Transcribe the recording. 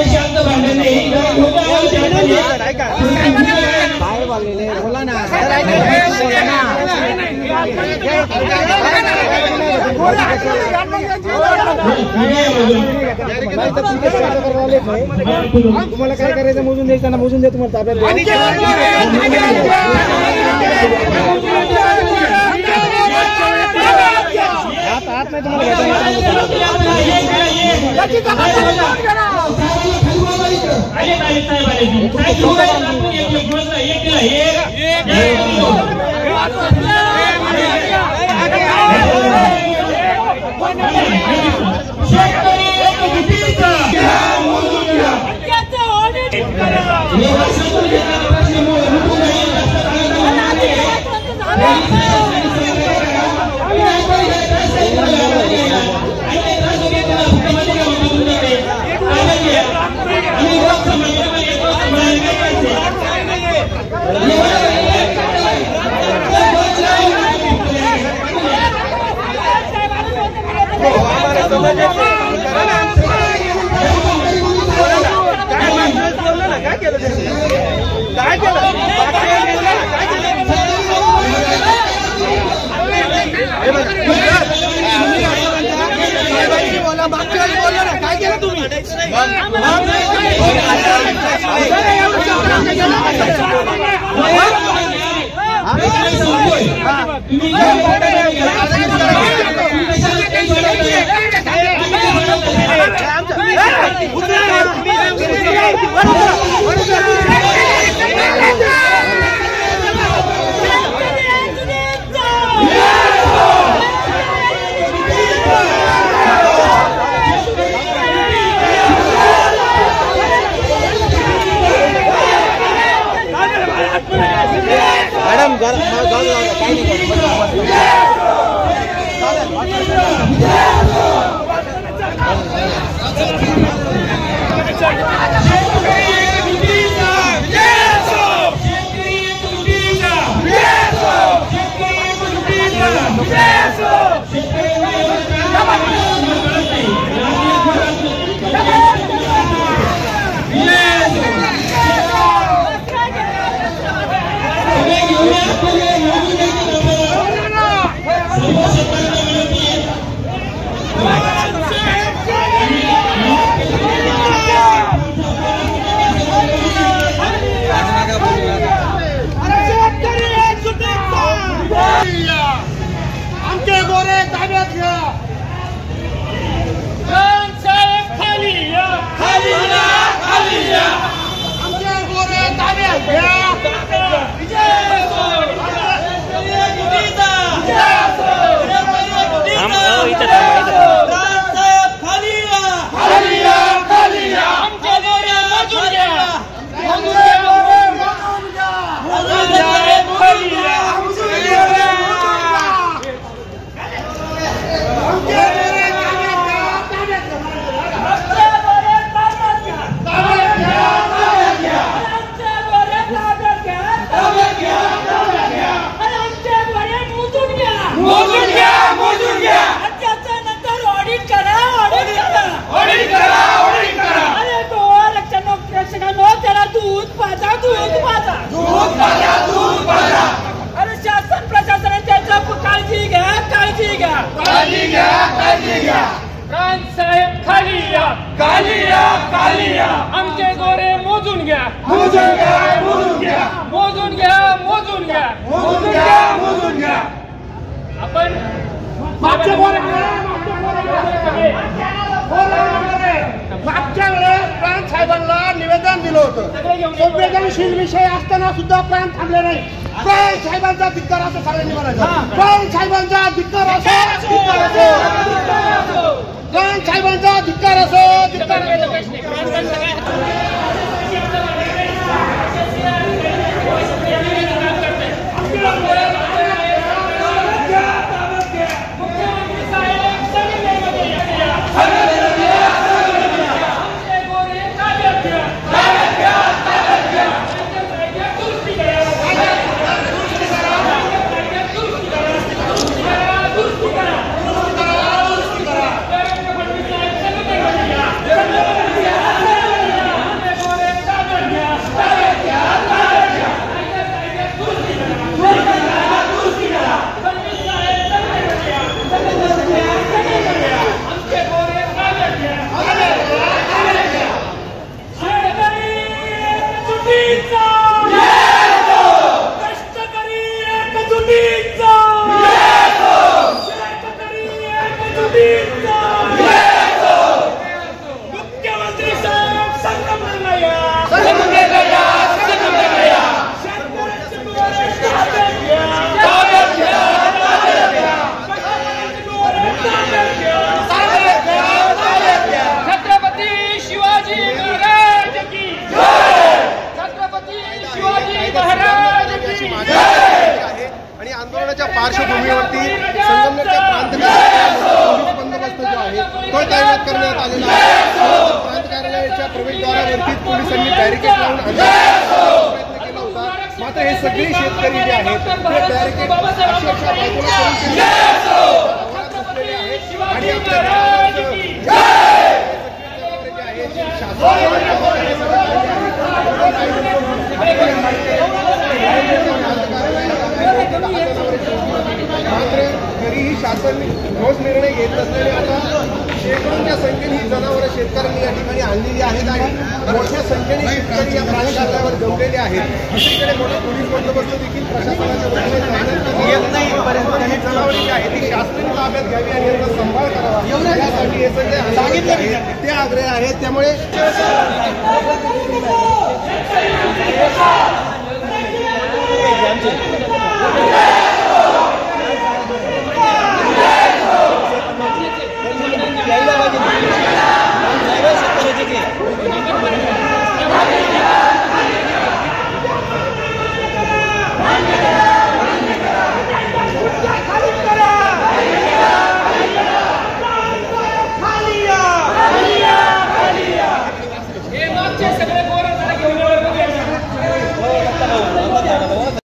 शांत भांडण नाही काय बोललेले बोला ना तुम्हाला काय करायचं मोजून द्यायचं ना मोजून द्या तुम्हाला ताब्यात आत नाही मॅडम आमचे गोरे ताब्यात घ्या खाली या खाली या खाली या आमचे गोरे ताब्यात घ्या अरे शासन प्रशासनाने त्याचा काळजी घ्या काळजी घ्या काळजी घ्या काळजी घ्या रान साहेब खाली या खाली या आमचे गोरे मोजून घ्या मोजून घ्या मोजून घ्या मोजून घ्या मोजून घ्या मोजून घ्या मोजून घ्या आपण मागच्या वेळेस प्रांत साहेबांना निवेदन दिलं होतं संवेदनशील विषय असताना सुद्धा प्रांत थांबले नाही प्रांत साहेबांचा धिक्कार असं सगळ्यांनी म्हणायचं प्रांत साहेबांचा धिक्कार असो प्रांत साहेबांचा धिक्कार असो धिक्कार बॅरिकेड लावून प्रयत्न केला होता, मात्र हे सगळे शेतकरी जे आहेत ते बॅरिकेड अक्षरशः बाजूला आणि आपल्या मात्र तरीही शासन ठोस निर्णय घेत नसल्याने आता शेकडोंच्या संख्येने ही जनावरं शेतकऱ्यांनी या ठिकाणी आणलेली आहेत आणि मोठ्या संख्येने शेतकरी या प्राणी काढल्यावर जमलेले आहेत. दुसरीकडे मोठा पोलीस बंदोबस्त देखील प्रशासनाच्या वतीने येत नाही. ही जनावरे जी आहेत ती शासनाने ताब्यात घ्यावी आणि यांचा सांभाळ करावा यासाठी हे सगळे सांगितले ते आग्रह आहेत. त्यामुळे Yeah.